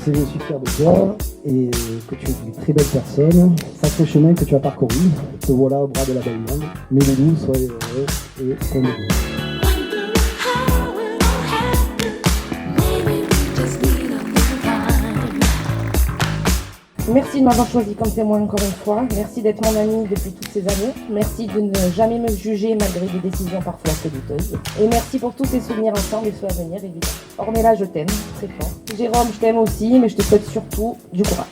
sais, je suis fier de toi et que tu es une très belle personne. Sacré chemin que tu as parcouru. Te voilà au bras de la belle monde. Mes loulous, soyez heureux et condamnés. Merci de m'avoir choisi comme témoin encore une fois. Merci d'être mon ami depuis toutes ces années. Merci de ne jamais me juger malgré des décisions parfois assez douteuses. Et merci pour tous ces souvenirs ensemble et ceux à venir, évidemment. Ornella, je t'aime très fort. Jérôme, je t'aime aussi, mais je te souhaite surtout du courage.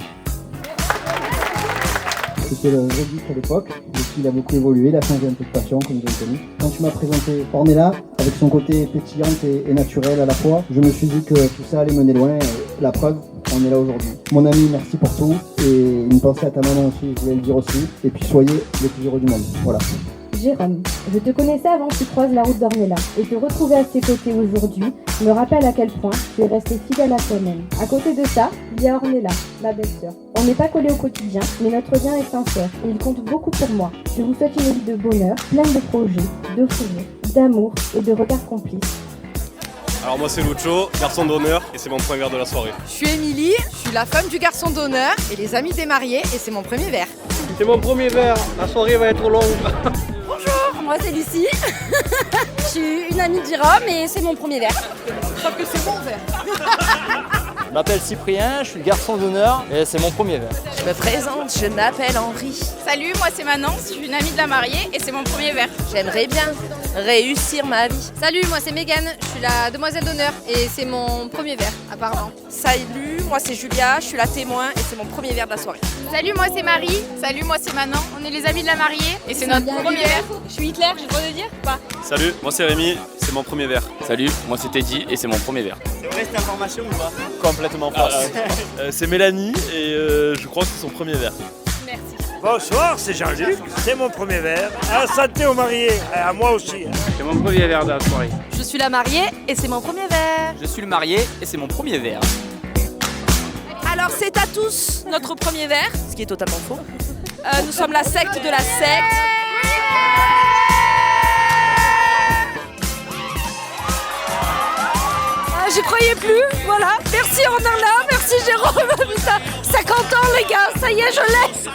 C'était le Reddit à l'époque, depuis il a beaucoup évolué, il a changé un peu de passion comme vous avez connu. Quand tu m'as présenté Ornella, avec son côté pétillante et naturel à la fois, je me suis dit que tout ça allait mener loin, et la preuve, on est là aujourd'hui. Mon ami, merci pour tout, et une pensée à ta maman aussi, je voulais le dire aussi, et puis soyez les plus heureux du monde, voilà. Jérôme, je te connaissais avant que tu croises la route d'Ornella, et te retrouver à ses côtés aujourd'hui me rappelle à quel point tu es resté fidèle à toi-même. À côté de ça, il y a Ornella, ma belle-sœur. On n'est pas collés au quotidien, mais notre lien est sincère, et il compte beaucoup pour moi. Je vous souhaite une vie de bonheur, pleine de projets, de fourrures, d'amour et de regards complices. Alors moi c'est Lucho, garçon d'honneur, et c'est mon premier verre de la soirée. Je suis Émilie, je suis la femme du garçon d'honneur et les amis des mariés, et c'est mon premier verre. C'est mon premier verre, la soirée va être longue. Bonjour, moi c'est Lucie. Je suis une amie de Jérôme et c'est mon premier verre. Sauf que c'est mon verre. Je m'appelle Cyprien, je suis le garçon d'honneur et c'est mon premier verre. Je me présente, je m'appelle Henri. Salut, moi c'est Manon, je suis une amie de la mariée et c'est mon premier verre. J'aimerais bien réussir ma vie. Salut, moi c'est Mégane, je suis la demoiselle d'honneur et c'est mon premier verre apparemment. Salut, moi c'est Julia, je suis la témoin et c'est mon premier verre de la soirée. Salut, moi c'est Marie. Salut, moi c'est Manon. On est les amis de la mariée et c'est notre premier verre. Je suis Hitler, j'ai le droit de dire ou pas? Salut, moi c'est Rémi, c'est mon premier verre. Salut, moi c'est Teddy et c'est mon premier verre. C'est vrai cette information ou pas? Complètement fausse. C'est Mélanie et je crois que c'est son premier verre. Merci. Bonsoir, c'est Jean-Luc, c'est mon premier verre. À la santé aux mariés, à moi aussi. C'est mon premier verre de la soirée. Je suis la mariée et c'est mon premier verre. Je suis le marié et c'est mon premier verre. Alors c'est à tous notre premier verre, ce qui est totalement faux. Nous sommes la secte de la secte. J'y croyais plus, voilà. Merci Ornella, merci Jérôme. Putain, 50 ans les gars, ça y est, je l'ai.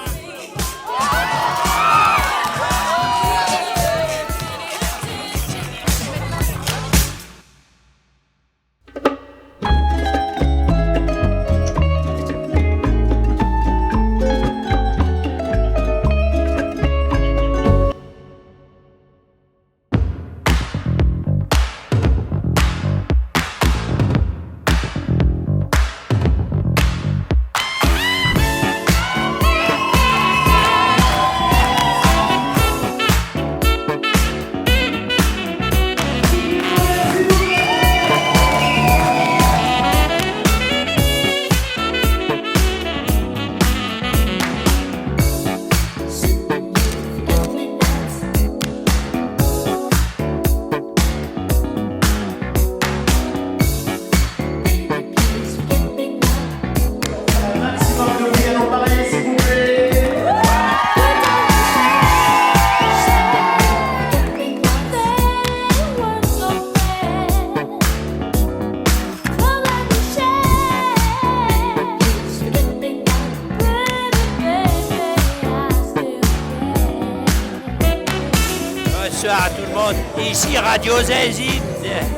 Bonsoir à tout le monde, ici Radio Zazine,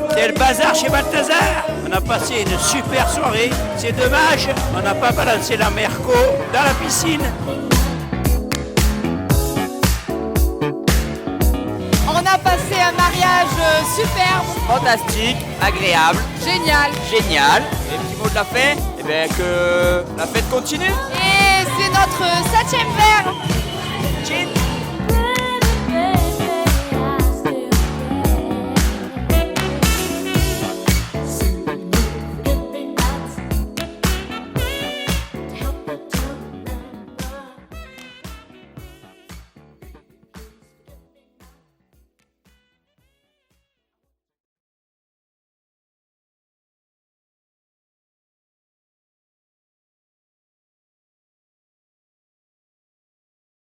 c'est le bazar chez Balthazar. On a passé une super soirée, c'est dommage, on n'a pas balancé la Merco dans la piscine. On a passé un mariage superbe, Fantastique, agréable, génial. génial. Et petit mot de la fin, eh bien que la fête continue. Et c'est notre 7e verre.